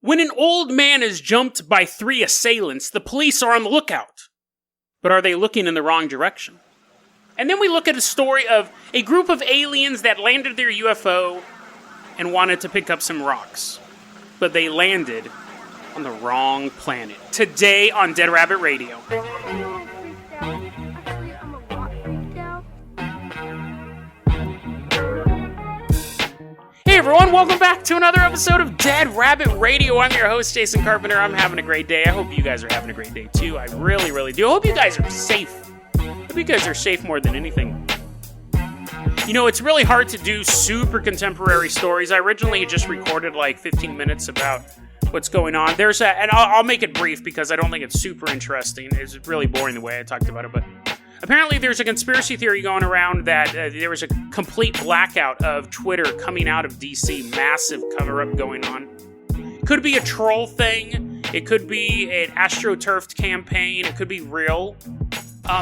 When an old man is jumped by 3 assailants, the police are on the lookout. But are they looking in the wrong direction? And then we look at a story of a group of aliens that landed their UFO and wanted to pick up some rocks. But they landed on the wrong planet. Today on Dead Rabbit Radio. Hey everyone, welcome back to another episode of Dead Rabbit Radio. I'm your host, Jason Carpenter. I'm having a great day. I hope you guys are having a great day too. I really, really do. I hope you guys are safe. I hope you guys are safe more than anything. You know, it's really hard to do super contemporary stories. I originally just recorded like 15 minutes about what's going on. And I'll make it brief because I don't think it's super interesting. It's really boring the way I talked about it, but apparently there's a conspiracy theory going around that there was a complete blackout of Twitter coming out of DC. Massive cover-up going on. Could be a troll thing. It could be an AstroTurfed campaign. It could be real.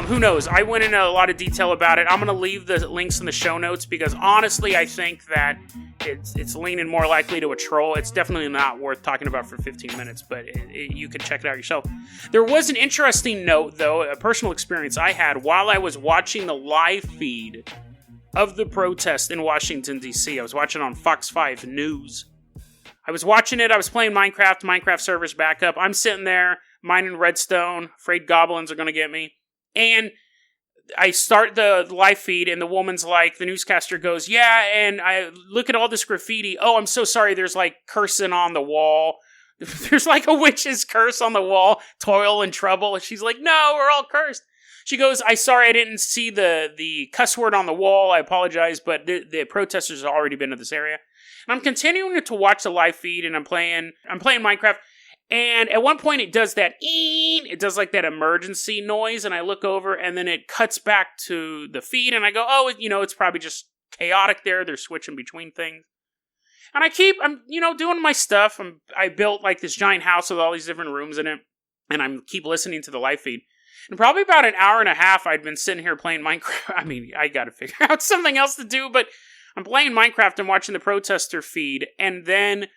Who knows? I went into a lot of detail about it. I'm going to leave the links in the show notes because honestly, I think that it's leaning more likely to a troll. It's definitely not worth talking about for 15 minutes, but you can check it out yourself. There was an interesting note, though, a personal experience I had while I was watching the live feed of the protest in Washington, D.C. I was watching on Fox 5 News. I was watching it. I was playing Minecraft servers backup. I'm sitting there mining redstone, afraid goblins are going to get me. And I start the live feed, and the woman's like, the newscaster goes, yeah, and I look at all this graffiti. Oh, I'm so sorry, there's like cursing on the wall. There's like a witch's curse on the wall, toil and trouble. And she's like, no, we're all cursed. She goes, I didn't see the cuss word on the wall. I apologize, but the protesters have already been to this area. And I'm continuing to watch the live feed, and I'm playing Minecraft. And at one point it does that it does like that emergency noise, and I look over and then it cuts back to the feed and I go, oh, it's probably just chaotic there. They're switching between things. And I'm doing my stuff. I built like this giant house with all these different rooms in it, and I keep listening to the live feed. And probably about an hour and a half I'd been sitting here playing Minecraft. I mean, I gotta figure out something else to do, but I'm playing Minecraft and watching the protester feed, and then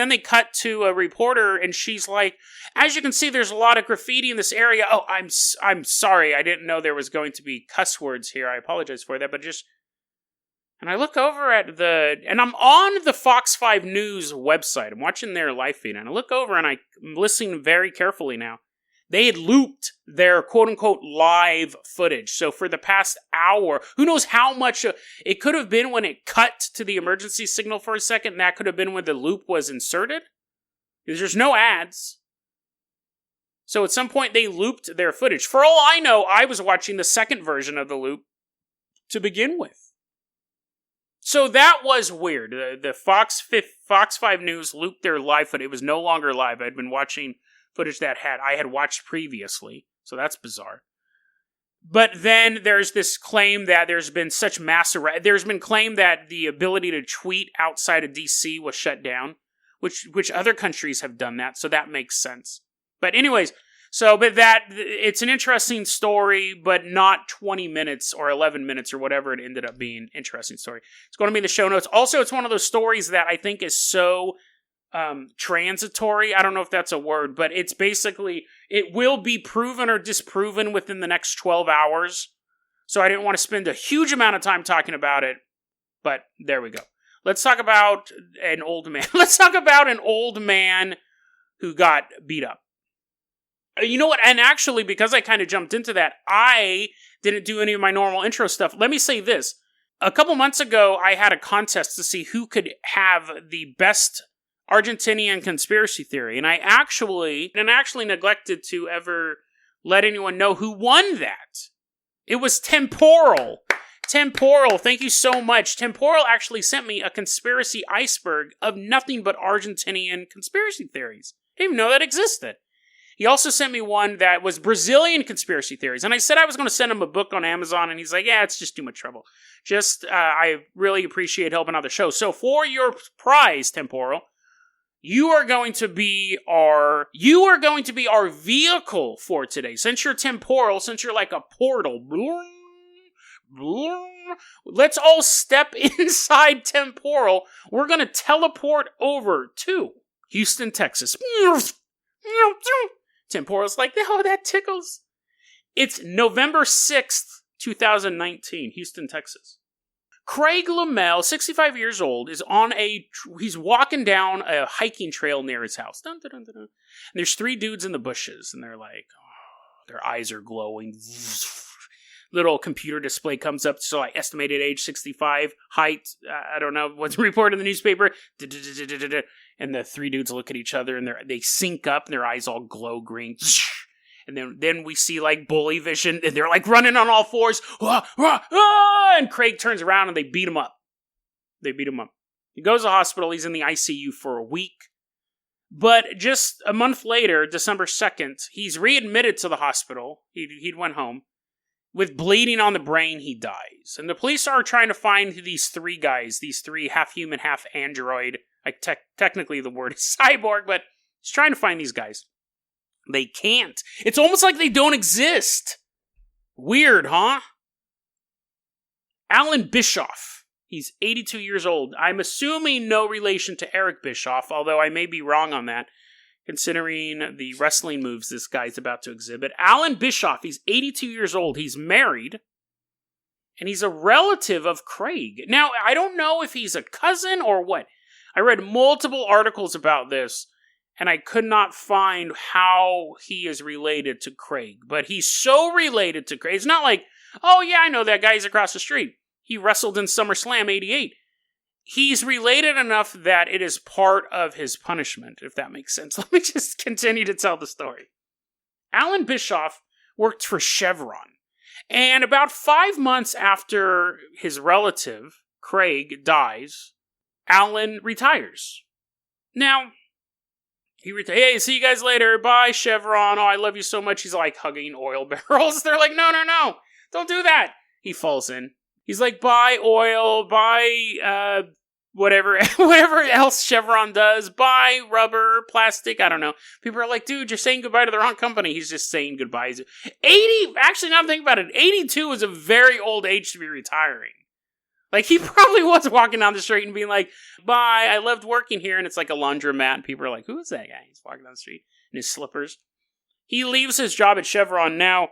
they cut to a reporter, and she's like, as you can see, there's a lot of graffiti in this area. Oh, I'm sorry. I didn't know there was going to be cuss words here. I apologize for that, but and I look over at and I'm on the Fox 5 News website. I'm watching their live feed, and I look over, and I'm listening very carefully now. They had looped their quote-unquote live footage. So for the past hour, who knows how much, it could have been when it cut to the emergency signal for a second, and that could have been when the loop was inserted. Because there's no ads. So at some point, they looped their footage. For all I know, I was watching the second version of the loop to begin with. So that was weird. The Fox 5 News looped their live footage. It was no longer live. I'd been watching footage that I had watched previously, so that's bizarre. But then there's this claim that there's been such there's been claim that the ability to tweet outside of DC was shut down, which other countries have done that, so that makes sense. But anyways, it's an interesting story, but not 20 minutes or 11 minutes or whatever it ended up being. Interesting story. It's going to be in the show notes. Also, it's one of those stories that I think is so transitory. I don't know if that's a word, but it's basically, it will be proven or disproven within the next 12 hours. So I didn't want to spend a huge amount of time talking about it, but there we go. Let's talk about an old man. Let's talk about an old man who got beat up. You know what? And actually, because I kind of jumped into that, I didn't do any of my normal intro stuff. Let me say this. A couple months ago, I had a contest to see who could have the best Argentinian conspiracy theory, and I actually neglected to ever let anyone know who won that. It was Temporal. Temporal, thank you so much. Temporal actually sent me a conspiracy iceberg of nothing but Argentinian conspiracy theories. I didn't even know that existed. He also sent me one that was Brazilian conspiracy theories, and I said I was going to send him a book on Amazon, and he's like, yeah, it's just too much trouble. I really appreciate helping out the show. So for your prize, Temporal, you are going to be our vehicle for today. Since you're temporal, since you're like a portal, let's all step inside Temporal. We're going to teleport over to Houston, Texas. Temporal's like, oh, that tickles. It's November 6th, 2019, Houston, Texas. Craig Lamelle, 65 years old, he's walking down a hiking trail near his house. Dun, dun, dun, dun, dun. And there's 3 dudes in the bushes, and they're like, oh, their eyes are glowing. Little computer display comes up, so I estimated age 65, height, I don't know what's reported in the newspaper. And the 3 dudes look at each other, and they sync up, and their eyes all glow green. And then we see, like, bully vision, and they're, like, running on all fours. And Craig turns around, and they beat him up. He goes to the hospital. He's in the ICU for a week. But just a month later, December 2nd, he's readmitted to the hospital. He went home. With bleeding on the brain, he dies. And the police are trying to find these 3 guys, these 3 half-human, half-android. Technically, the word is cyborg, but he's trying to find these guys. They can't. It's almost like they don't exist. Weird, huh? Alan Bischoff. He's 82 years old. I'm assuming no relation to Eric Bischoff, although I may be wrong on that, considering the wrestling moves this guy's about to exhibit. Alan Bischoff, he's 82 years old. He's married, and he's a relative of Craig. Now, I don't know if he's a cousin or what. I read multiple articles about this, and I could not find how he is related to Craig. But he's so related to Craig. It's not like, oh yeah, I know that guy. He's across the street. He wrestled in SummerSlam 88. He's related enough that it is part of his punishment, if that makes sense. Let me just continue to tell the story. Alan Bischoff worked for Chevron. And about 5 months after his relative, Craig, dies, Alan retires. Now, hey, see you guys later. Bye, Chevron. Oh, I love you so much. He's like hugging oil barrels. They're like, no, don't do that. He falls in. He's like, buy oil, buy whatever else Chevron does, buy rubber, plastic, I don't know. People are like, dude, you're saying goodbye to the wrong company. He's just saying goodbye. 80, actually, now I'm thinking about it, 82 is a very old age to be retiring. Like, he probably was walking down the street and being like, bye, I loved working here, and it's like a laundromat, and people are like, who is that guy? He's walking down the street in his slippers. He leaves his job at Chevron. Now,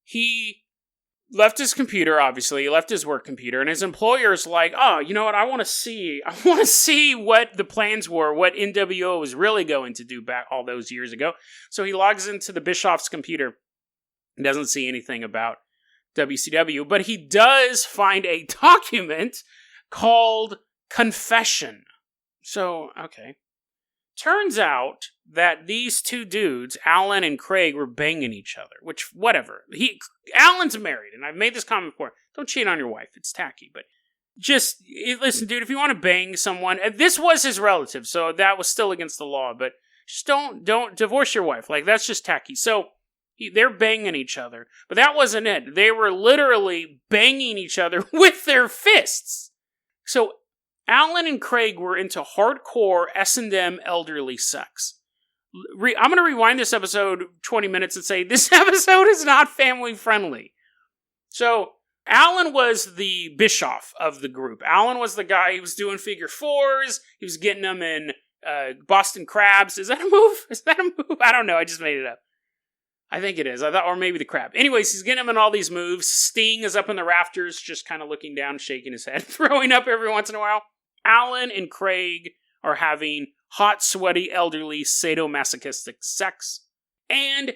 he left his computer, obviously. He left his work computer, and his employer's like, oh, you know what? I want to see what the plans were, what NWO was really going to do back all those years ago. So he logs into the Bischoff's computer and doesn't see anything about WCW, but he does find a document called Confession. So, okay. Turns out that these 2 dudes, Alan and Craig, were banging each other, which, whatever. Alan's married, and I've made this comment before. Don't cheat on your wife. It's tacky, but just, listen, dude, if you want to bang someone, this was his relative, so that was still against the law, but just don't divorce your wife. Like, that's just tacky. So, they're banging each other, but that wasn't it. They were literally banging each other with their fists. So, Alan and Craig were into hardcore S&M elderly sex. I'm going to rewind this episode 20 minutes and say this episode is not family friendly. So, Alan was the Bischoff of the group. Alan was the guy who was doing figure 4s. He was getting them in Boston Crabs. Is that a move? I don't know. I just made it up. I think it is. I thought, or maybe the crab. Anyways, he's getting him in all these moves. Sting is up in the rafters, just kind of looking down, shaking his head, throwing up every once in a while. Alan and Craig are having hot, sweaty, elderly, sadomasochistic sex. And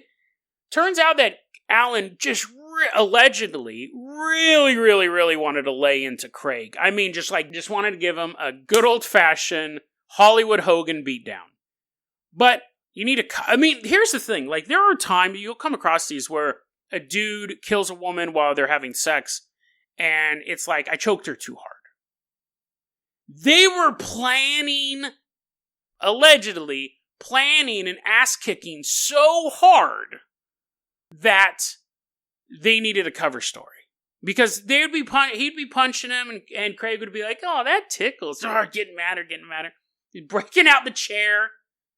turns out that Alan just allegedly really wanted to lay into Craig. I mean, just wanted to give him a good old-fashioned Hollywood Hogan beatdown. But you need here's the thing. Like, there are times you'll come across these where a dude kills a woman while they're having sex, and it's like, I choked her too hard. They were allegedly planning an ass-kicking so hard that they needed a cover story. Because he'd be punching him, and Craig would be like, oh, that tickles. Oh, getting madder. He's breaking out the chair.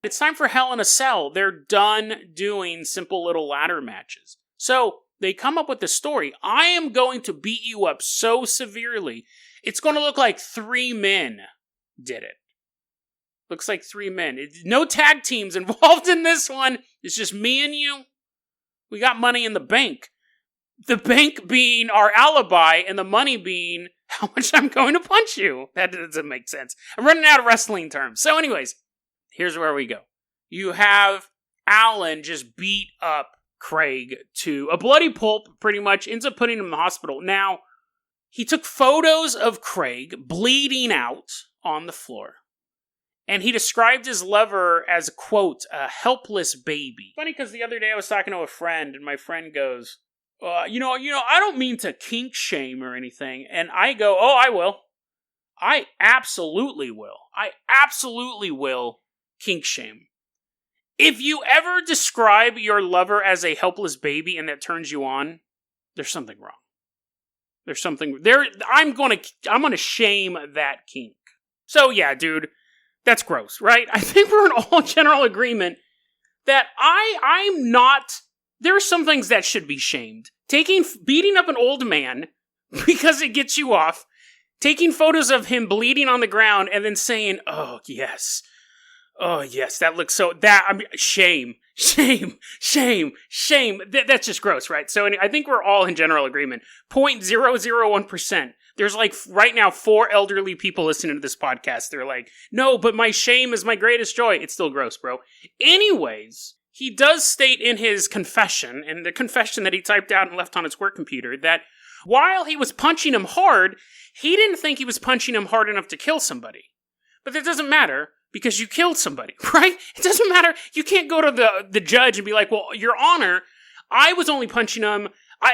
It's time for Hell in a Cell. They're done doing simple little ladder matches. So they come up with the story. I am going to beat you up so severely, it's going to look like 3 men did it. Looks like 3 men. No tag teams involved in this one. It's just me and you. We got money in the bank. The bank being our alibi and the money being how much I'm going to punch you. That doesn't make sense. I'm running out of wrestling terms. So anyways, here's where we go. You have Alan just beat up Craig to a bloody pulp, pretty much, ends up putting him in the hospital. Now, he took photos of Craig bleeding out on the floor. And he described his lover as, quote, a helpless baby. Funny, because the other day I was talking to a friend, and my friend goes, I don't mean to kink shame or anything. And I go, oh, I will. I absolutely will. I absolutely will kink shame. If you ever describe your lover as a helpless baby and that turns you on, there's something wrong. There's something there. I'm gonna shame that kink. So yeah, dude, that's gross, right? I think we're in all general agreement that I'm not. There are some things that should be shamed. Beating up an old man because it gets you off, taking photos of him bleeding on the ground, and then saying, "Oh yes, that looks so." Shame. That's just gross, right? So I think we're all in general agreement. 0.001%. There's like right now 4 elderly people listening to this podcast. They're like, "No, but my shame is my greatest joy." It's still gross, bro. Anyways. He does state in his confession, and the confession that he typed out and left on his work computer, that while he was punching him hard, he didn't think he was punching him hard enough to kill somebody. But that doesn't matter, because you killed somebody, right? It doesn't matter. You can't go to the judge and be like, well, Your Honor, I was only punching him.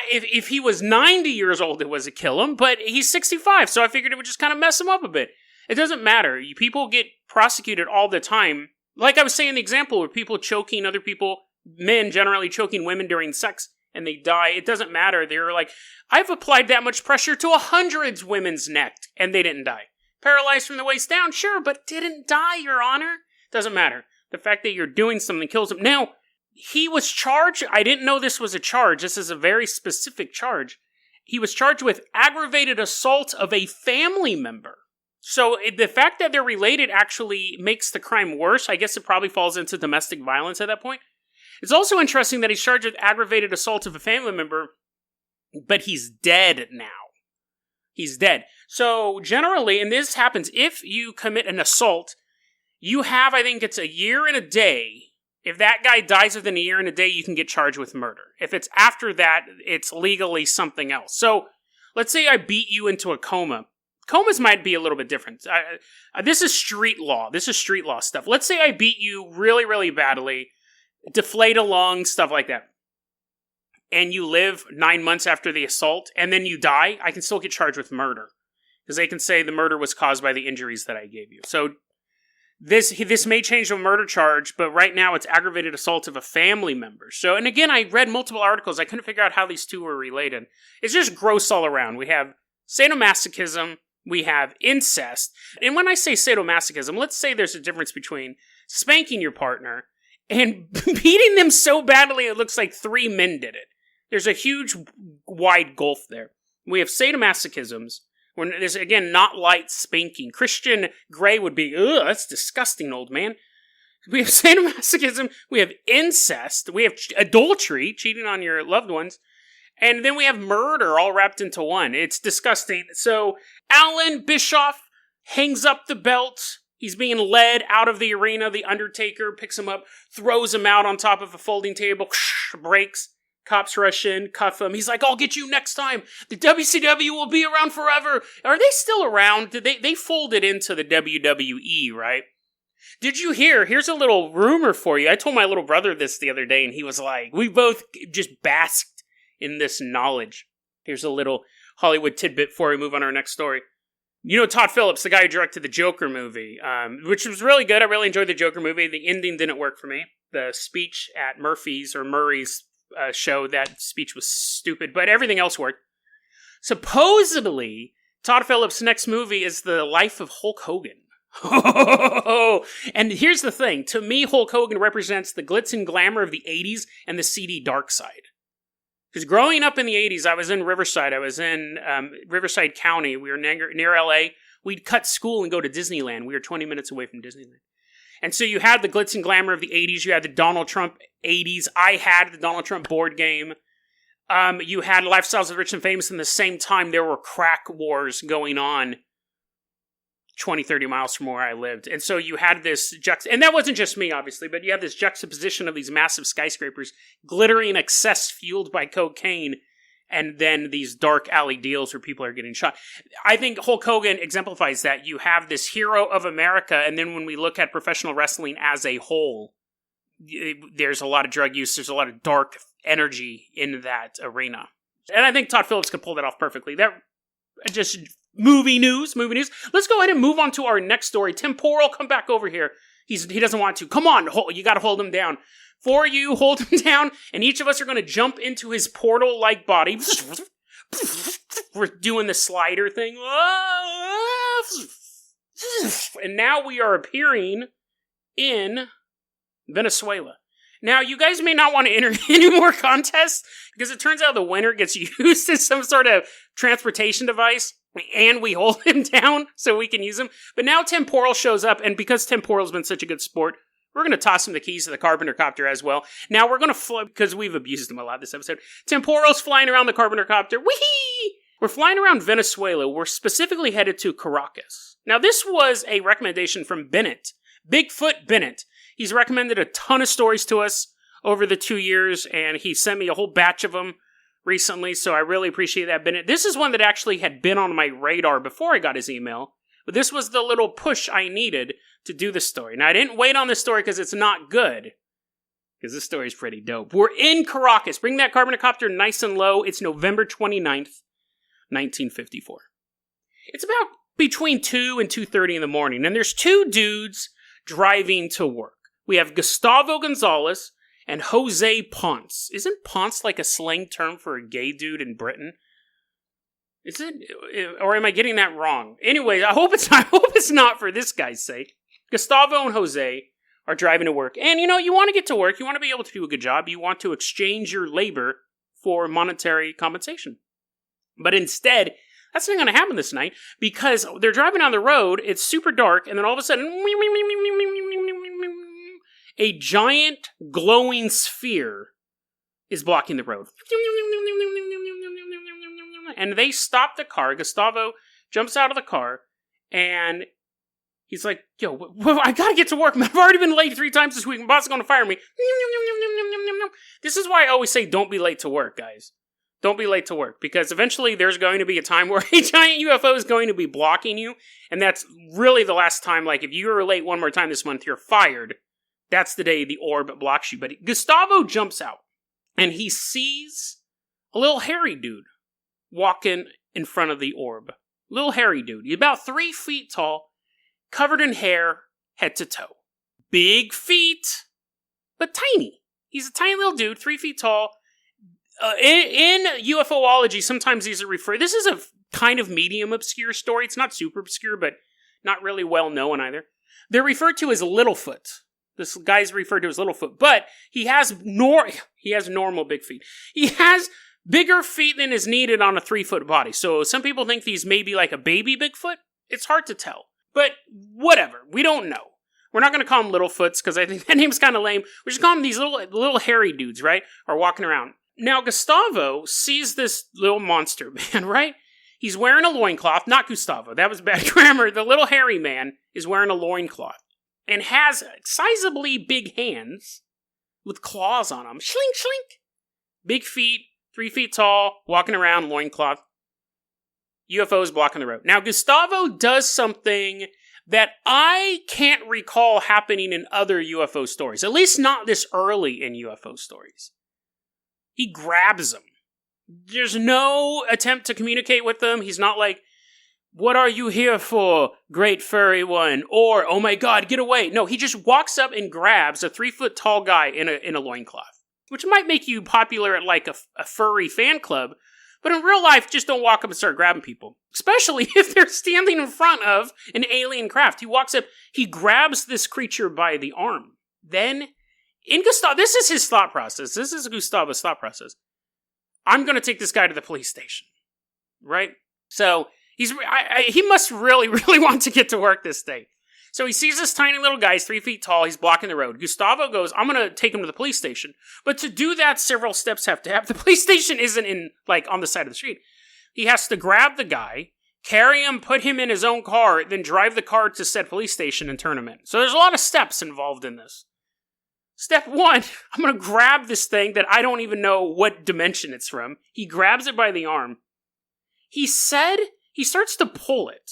If he was 90 years old, it was a kill him, but he's 65, so I figured it would just kind of mess him up a bit. It doesn't matter. People get prosecuted all the time. Like I was saying, the example where people choking other people, men generally choking women during sex, and they die. It doesn't matter. They're like, I've applied that much pressure to 100 women's neck, and they didn't die. Paralyzed from the waist down, sure, but didn't die, Your Honor. Doesn't matter. The fact that you're doing something kills him. Now, he was charged. I didn't know this was a charge. This is a very specific charge. He was charged with aggravated assault of a family member. So the fact that they're related actually makes the crime worse. I guess it probably falls into domestic violence at that point. It's also interesting that he's charged with aggravated assault of a family member, but he's dead now. He's dead. So generally, and this happens, if you commit an assault, you have, I think it's a year and a day. If that guy dies within a year and a day, you can get charged with murder. If it's after that, it's legally something else. So let's say I beat you into a coma. Comas might be a little bit different. This is street law. This is street law stuff. Let's say I beat you really, really badly, deflate a lung, stuff like that, and you live 9 months after the assault, and then you die, I can still get charged with murder. Because they can say the murder was caused by the injuries that I gave you. So this may change to a murder charge, but right now it's aggravated assault of a family member. So, and again, I read multiple articles. I couldn't figure out how these two were related. It's just gross all around. We have sadomasochism. We have incest. And when I say sadomasochism, let's say there's a difference between spanking your partner and beating them so badly it looks like 3 men did it. There's a huge, wide gulf there. We have sadomasochisms, when there's, again, not light spanking. Christian Grey would be, ugh, that's disgusting, old man. We have sadomasochism, we have incest, we have adultery, cheating on your loved ones, and then we have murder all wrapped into one. It's disgusting. So, Alan Bischoff hangs up the belt. He's being led out of the arena. The Undertaker picks him up, throws him out on top of a folding table, breaks. Cops rush in, cuff him. He's like, I'll get you next time. The WCW will be around forever. Are they still around? They folded into the WWE, right? Did you hear? Here's a little rumor for you. I told my little brother this the other day, and he was like, we both just basked in this knowledge. Here's a little Hollywood tidbit before we move on to our next story. You know Todd Phillips, the guy who directed the Joker movie, which was really good. I really enjoyed the Joker movie. The ending didn't work for me. The speech at Murphy's show, that speech was stupid, but everything else worked. Supposedly, Todd Phillips' next movie is the life of Hulk Hogan. And here's the thing. To me, Hulk Hogan represents the glitz and glamour of the 80s and the seedy dark side. Because growing up in the 80s, I was in Riverside. I was in Riverside County. We were near LA. We'd cut school and go to Disneyland. We were 20 minutes away from Disneyland. And so you had the glitz and glamour of the 80s. You had the Donald Trump 80s. I had the Donald Trump board game. You had Lifestyles of the Rich and Famous. In the same time, there were crack wars going on 20, 30 miles from where I lived. And so you had this and that wasn't just me, obviously, but you have this juxtaposition of these massive skyscrapers, glittering excess fueled by cocaine, and then these dark alley deals where people are getting shot. I think Hulk Hogan exemplifies that. You have this hero of America, and then when we look at professional wrestling as a whole, there's a lot of drug use, there's a lot of dark energy in that arena. And I think Todd Phillips could pull that off perfectly. That just movie news. Let's go ahead and move on to our next story. Temporal, come back over here. He doesn't want to. Come on, you got to hold him down. For you, hold him down, and each of us are going to jump into his portal-like body. We're doing the slider thing. And now we are appearing in Venezuela. Now, you guys may not want to enter any more contests, because it turns out the winner gets used as some sort of transportation device, and we hold him down so we can use him. But now Temporal shows up, and because Temporal's been such a good sport, we're going to toss him the keys to the Carpenter Copter as well. Now we're going to fly, because we've abused him a lot this episode. Temporal's flying around the Carpenter Copter. Whee! We're flying around Venezuela. We're specifically headed to Caracas. Now this was a recommendation from Bennett. Bigfoot Bennett. He's recommended a ton of stories to us over the 2 years, and he sent me a whole batch of them recently, so I really appreciate that, Bennett. This is one that actually had been on my radar before I got his email, but this was the little push I needed to do the story. Now, I didn't wait on this story because it's not good, because this story is pretty dope. We're in Caracas. Bring that Carpenter Copter nice and low. It's November 29th, 1954. It's about between 2 and 2:30 in the morning, and there's two dudes driving to work. We have Gustavo González and José Ponce. Isn't Ponce like a slang term for a gay dude in Britain? Is it? Or am I getting that wrong? Anyway, I hope it's not for this guy's sake. Gustavo and Jose are driving to work. And, you want to get to work. You want to be able to do a good job. You want to exchange your labor for monetary compensation. But instead, that's not going to happen this night, because they're driving down the road, it's super dark, and then all of a sudden, a giant glowing sphere is blocking the road. And they stop the car. Gustavo jumps out of the car, and he's like, yo, I gotta get to work. I've already been late 3 times this week. My boss is gonna fire me. This is why I always say don't be late to work, guys. Don't be late to work, because eventually there's going to be a time where a giant UFO is going to be blocking you, and that's really the last time. Like, if you are late one more time this month, you're fired. That's the day the orb blocks you. But Gustavo jumps out, and he sees a little hairy dude walking in front of the orb. Little hairy dude. He's about 3 feet tall, covered in hair, head to toe. Big feet, but tiny. He's a tiny little dude, 3 feet tall. In UFOlogy, sometimes these are referred... This is a kind of medium obscure story. It's not super obscure, but not really well known either. They're referred to as Littlefoot. This guy's referred to as Littlefoot, but he has normal big feet. He has bigger feet than is needed on a 3-foot body. So some people think these may be like a baby Bigfoot. It's hard to tell. But whatever. We don't know. We're not going to call them Littlefoots, because I think that name's kind of lame. We're just calling them these little hairy dudes, right? Are walking around. Now, Gustavo sees this little monster man, right? He's wearing a loincloth. Not Gustavo. That was bad grammar. The little hairy man is wearing a loincloth and has sizably big hands with claws on them. Shlink, shlink. Big feet, 3 feet tall, walking around, loincloth. UFOs blocking the road. Now, Gustavo does something that I can't recall happening in other UFO stories. At least not this early in UFO stories. He grabs him. There's no attempt to communicate with them. He's not like, what are you here for, great furry one? Or, oh my god, get away. No, he just walks up and grabs a 3-foot tall guy in a loincloth. Which might make you popular at like a furry fan club. But in real life, just don't walk up and start grabbing people. Especially if they're standing in front of an alien craft. He walks up, he grabs this creature by the arm. Then... this is his thought process. This is Gustavo's thought process. I'm going to take this guy to the police station. Right? So, he must really, really want to get to work this day. So he sees this tiny little guy, he's 3 feet tall, he's blocking the road. Gustavo goes, I'm gonna take him to the police station. But to do that, several steps have to happen. The police station isn't on the side of the street. He has to grab the guy, carry him, put him in his own car, then drive the car to said police station and turn him in. So there's a lot of steps involved in this. Step 1, I'm gonna grab this thing that I don't even know what dimension it's from. He grabs it by the arm. He starts to pull it.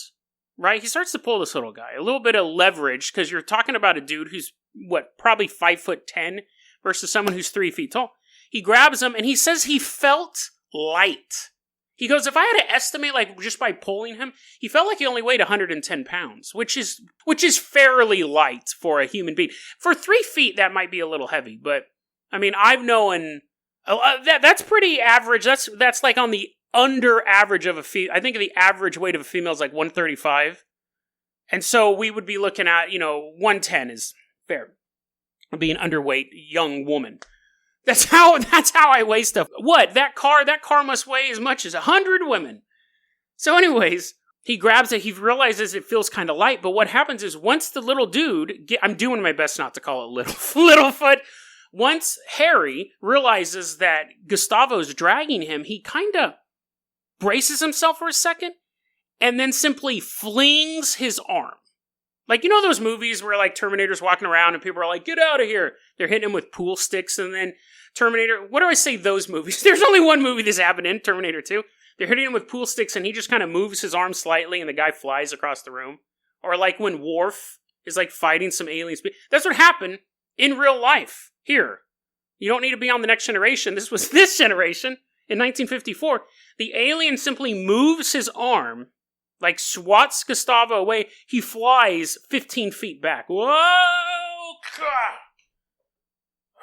Right? He starts to pull this little guy. A little bit of leverage, because you're talking about a dude who's, probably 5'10" versus someone who's 3 feet tall. He grabs him, and he says he felt light. He goes, if I had to estimate, just by pulling him, he felt like he only weighed 110 pounds, which is fairly light for a human being. For 3 feet, that might be a little heavy, but, I mean, I've known, that's pretty average. That's like on the under average of a female. I think the average weight of a female is like 135. And so we would be looking at, 110 is fair. Being an underweight young woman. That's how I weigh stuff. What? That car must weigh as much as 100 women. So anyways, he grabs it, he realizes it feels kind of light, but what happens is once the little dude, I'm doing my best not to call it Littlefoot, once Harry realizes that Gustavo's dragging him, he kind of braces himself for a second, and then simply flings his arm. Like, those movies where, Terminator's walking around and people are like, get out of here. They're hitting him with pool sticks, and then Terminator, what do I say those movies? There's only one movie this happened in, Terminator 2. They're hitting him with pool sticks, and he just kind of moves his arm slightly, and the guy flies across the room. Or like when Worf is, fighting some aliens. That's what happened in real life, here. You don't need to be on the next generation. This was this generation. In 1954, the alien simply moves his arm, swats Gustavo away. He flies 15 feet back. Whoa! God!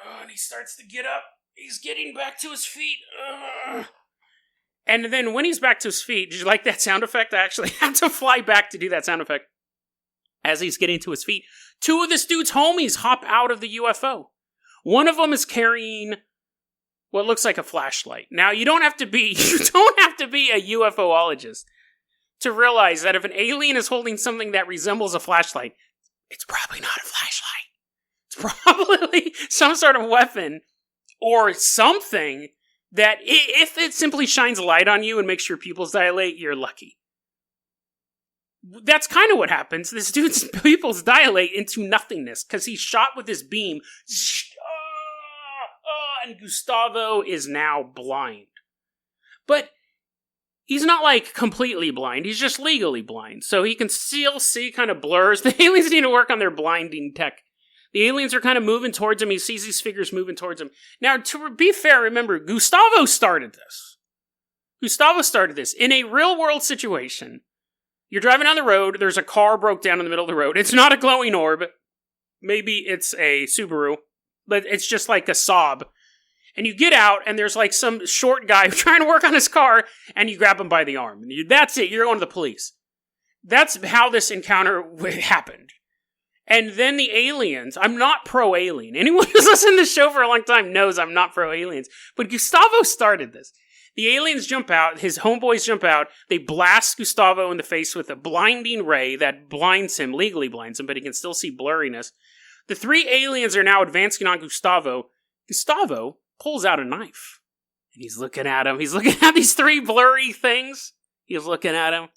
Oh, and he starts to get up. He's getting back to his feet. And then when he's back to his feet, did you like that sound effect? I actually had to fly back to do that sound effect. As he's getting to his feet, 2 of this dude's homies hop out of the UFO. One of them is carrying what looks like a flashlight. Now, you don't have to be a UFOologist to realize that if an alien is holding something that resembles a flashlight, it's probably not a flashlight. It's probably some sort of weapon or something that if it simply shines a light on you and makes your pupils dilate, you're lucky. That's kind of what happens. This dude's pupils dilate into nothingness because he's shot with this beam. And Gustavo is now blind. But he's not, completely blind. He's just legally blind. So he can still see kind of blurs. The aliens need to work on their blinding tech. The aliens are kind of moving towards him. He sees these figures moving towards him. Now, to be fair, remember, Gustavo started this. In a real-world situation. You're driving on the road. There's a car broke down in the middle of the road. It's not a glowing orb. Maybe it's a Subaru. But it's just like a Saab. And you get out, and there's some short guy trying to work on his car, and you grab him by the arm. That's it. You're going to the police. That's how this encounter happened. And then the aliens, I'm not pro-alien. Anyone who's listened to this show for a long time knows I'm not pro-aliens. But Gustavo started this. The aliens jump out, his homeboys jump out, they blast Gustavo in the face with a blinding ray that blinds him, legally blinds him, but he can still see blurriness. The 3 aliens are now advancing on Gustavo. Gustavo pulls out a knife. And he's looking at him. He's looking at these 3 blurry things. He's looking at him.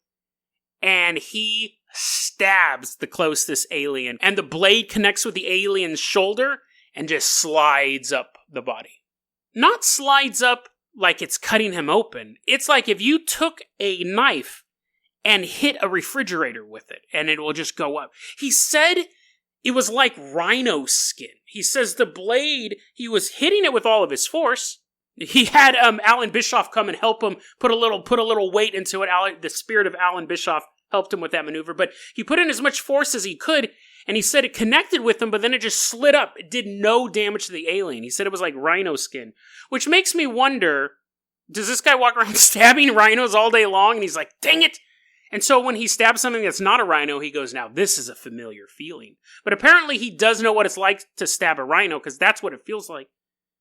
And he stabs the closest alien. And the blade connects with the alien's shoulder and just slides up the body. Not slides up like it's cutting him open. It's like if you took a knife and hit a refrigerator with it, and it will just go up. He said it was like rhino skin. He says the blade, he was hitting it with all of his force. He had Alan Bischoff come and help him put a little weight into it. The spirit of Alan Bischoff helped him with that maneuver, but he put in as much force as he could, and he said it connected with him, but then it just slid up. It did no damage to the alien. He said it was like rhino skin, which makes me wonder, does this guy walk around stabbing rhinos all day long? And he's like, dang it! And so when he stabs something that's not a rhino, he goes, now this is a familiar feeling. But apparently he does know what it's like to stab a rhino, because that's what it feels like.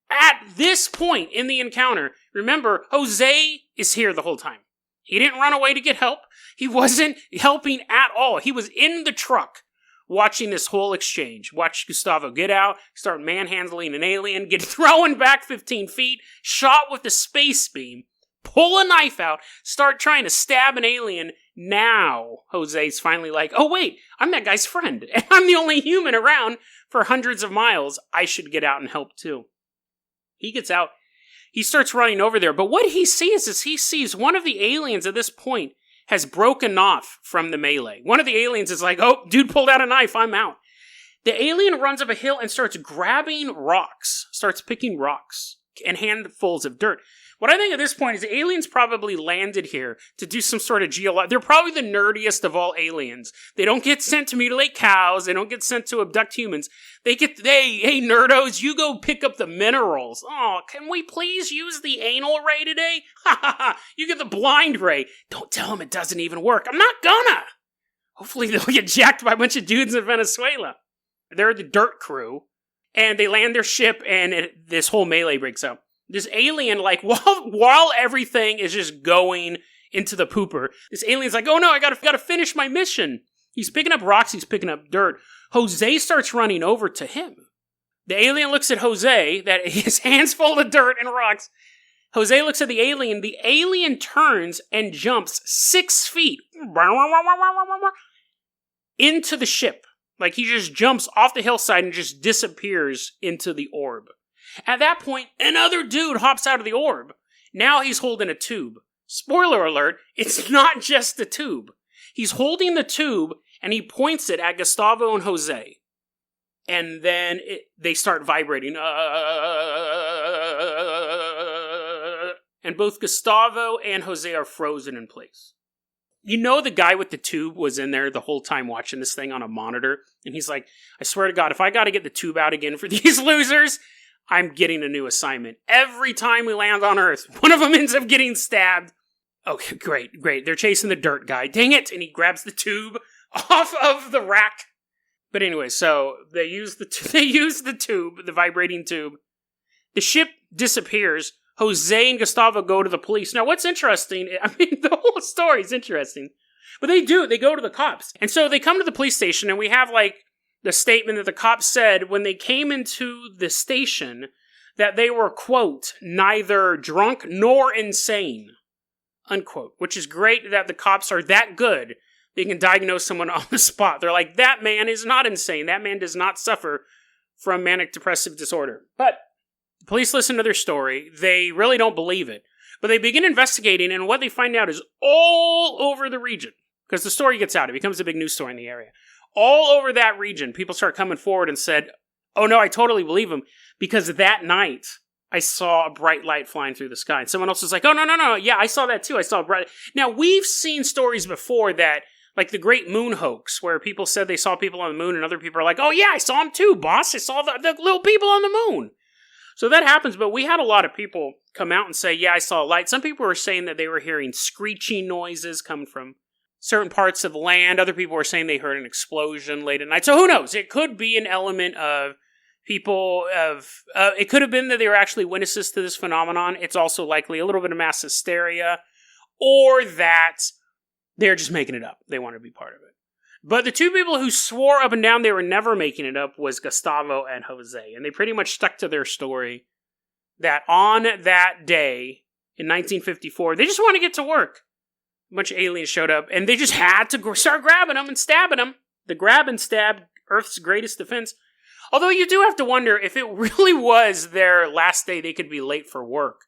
At this point in the encounter, remember, José is here the whole time. He didn't run away to get help. He wasn't helping at all. He was in the truck watching this whole exchange. Watch Gustavo get out, start manhandling an alien, get thrown back 15 feet, shot with a space beam, pull a knife out, start trying to stab an alien. Now, Jose's finally like, oh wait, I'm that guy's friend, and I'm the only human around for hundreds of miles. I should get out and help too. He gets out. He starts running over there, but what he sees is he sees one of the aliens at this point has broken off from the melee. One of the aliens is like, oh, dude pulled out a knife, I'm out. The alien runs up a hill and starts grabbing rocks, starts picking rocks and handfuls of dirt. What I think at this point is aliens probably landed here to do some sort of they're probably the nerdiest of all aliens. They don't get sent to mutilate cows. They don't get sent to abduct humans. Hey, nerdos, you go pick up the minerals. Oh, can we please use the anal ray today? Ha ha ha, you get the blind ray. Don't tell them it doesn't even work. I'm not gonna. Hopefully they'll get jacked by a bunch of dudes in Venezuela. They're the dirt crew, and they land their ship, and this whole melee breaks out. This alien, like, while everything is just going into the pooper, this alien's like, oh no, I gotta finish my mission. He's picking up rocks, he's picking up dirt. Jose starts running over to him. The alien looks at Jose, that his hands full of dirt and rocks. Jose looks at the alien turns and jumps 6 feet into the ship. Like, he just jumps off the hillside and just disappears into the orb. At that point, another dude hops out of the orb. Now he's holding a tube. Spoiler alert, it's not just a tube. He's holding the tube, and he points it at Gustavo and Jose. And then they start vibrating. And both Gustavo and Jose are frozen in place. You know the guy with the tube was in there the whole time watching this thing on a monitor. And he's like, I swear to God, if I gotta get the tube out again for these losers, I'm getting a new assignment. Every time we land on Earth, one of them ends up getting stabbed. Okay, great. They're chasing the dirt guy. Dang it! And he grabs the tube off of the rack. But anyway, so they use the tube, the vibrating tube. The ship disappears. Jose and Gustavo go to the police. Now, what's interesting, I mean, the whole story's interesting. But they go to the cops. And so they come to the police station, and we have, like, the statement that the cops said when they came into the station that they were, quote, neither drunk nor insane, unquote. Which is great that the cops are that good. They can diagnose someone on the spot. They're like, that man is not insane. That man does not suffer from manic depressive disorder. But the police listen to their story. They really don't believe it. But they begin investigating, and what they find out is all over the region. Because the story gets out. It becomes a big news story in the area. All over that region, people start coming forward and said, oh no, I totally believe him, because that night, I saw a bright light flying through the sky. And someone else was like, oh, no, yeah, I saw that too, I saw a bright... Now, we've seen stories before that, like the Great Moon Hoax, where people said they saw people on the moon, and other people are like, oh yeah, I saw them too, boss, I saw the little people on the moon. So that happens, but we had a lot of people come out and say, yeah, I saw a light. Some people were saying that they were hearing screeching noises coming from certain parts of the land. Other people were saying they heard an explosion late at night. So who knows? It could be an element of people it could have been that they were actually witnesses to this phenomenon. It's also likely a little bit of mass hysteria, or that they're just making it up. They want to be part of it. But the two people who swore up and down they were never making it up was Gustavo and Jose. And they pretty much stuck to their story that on that day in 1954, they just want to get to work. A bunch of aliens showed up, and they just had to start grabbing them and stabbing them. The grab and stab, Earth's greatest defense. Although you do have to wonder if it really was their last day they could be late for work.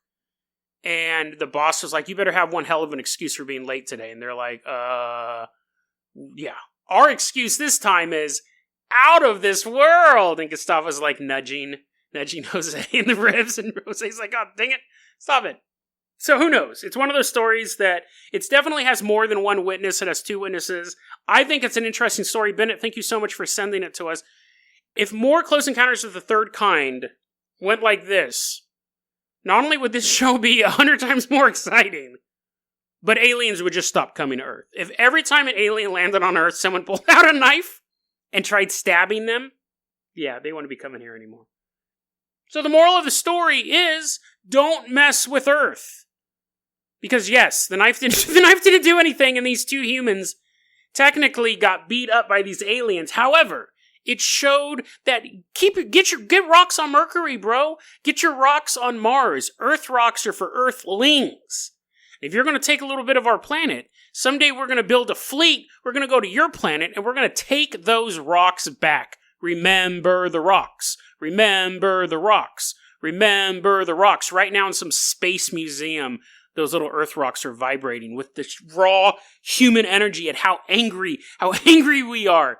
And the boss was like, you better have one hell of an excuse for being late today. And they're like, yeah. Our excuse this time is out of this world. And Gustavo's like nudging Jose in the ribs. And Jose's like, oh, dang it. Stop it. So who knows? It's one of those stories that it definitely has more than one witness. It has two witnesses. I think it's an interesting story. Bennett, thank you so much for sending it to us. If more Close Encounters of the Third Kind went like this, not only would this show be 100 times more exciting, but aliens would just stop coming to Earth. If every time an alien landed on Earth, someone pulled out a knife and tried stabbing them, yeah, they wouldn't be coming here anymore. So the moral of the story is, don't mess with Earth. Because yes, the knife didn't do anything, and these two humans technically got beat up by these aliens. However, it showed that get rocks on Mercury, bro. Get your rocks on Mars. Earth rocks are for Earthlings. If you're going to take a little bit of our planet, someday we're going to build a fleet. We're going to go to your planet, and we're going to take those rocks back. Remember the rocks. Remember the rocks. Remember the rocks. Right now in some space museum, those little Earth rocks are vibrating with this raw human energy and how angry we are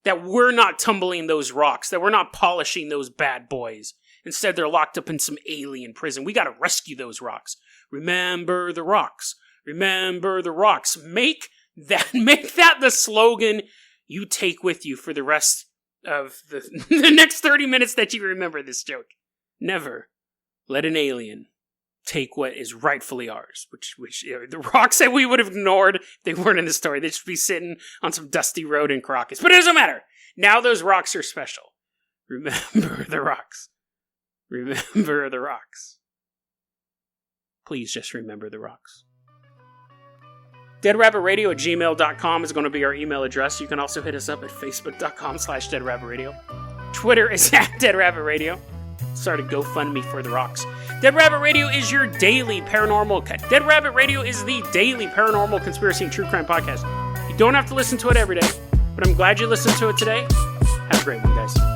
that we're not tumbling those rocks, that we're not polishing those bad boys. Instead, they're locked up in some alien prison. We got to rescue those rocks. Remember the rocks. Remember the rocks. Make that the slogan you take with you for the rest of the next 30 minutes that you remember this joke. Never let an alien take what is rightfully ours, which the rocks that we would have ignored if they weren't in the story. They should be sitting on some dusty road in Caracas. But it doesn't matter. Now those rocks are special. Remember the rocks. Remember the rocks. Please just remember the rocks. DeadRabbitRadio@gmail.com is going to be our email address. You can also hit us up at Facebook.com/DeadRabbitRadio. Twitter is @DeadRabbitRadio. Start a GoFundMe for the rocks. Dead Rabbit Radio is your daily paranormal... Dead Rabbit Radio is the daily paranormal conspiracy and true crime podcast. You don't have to listen to it every day, but I'm glad you listened to it today. Have a great one, guys.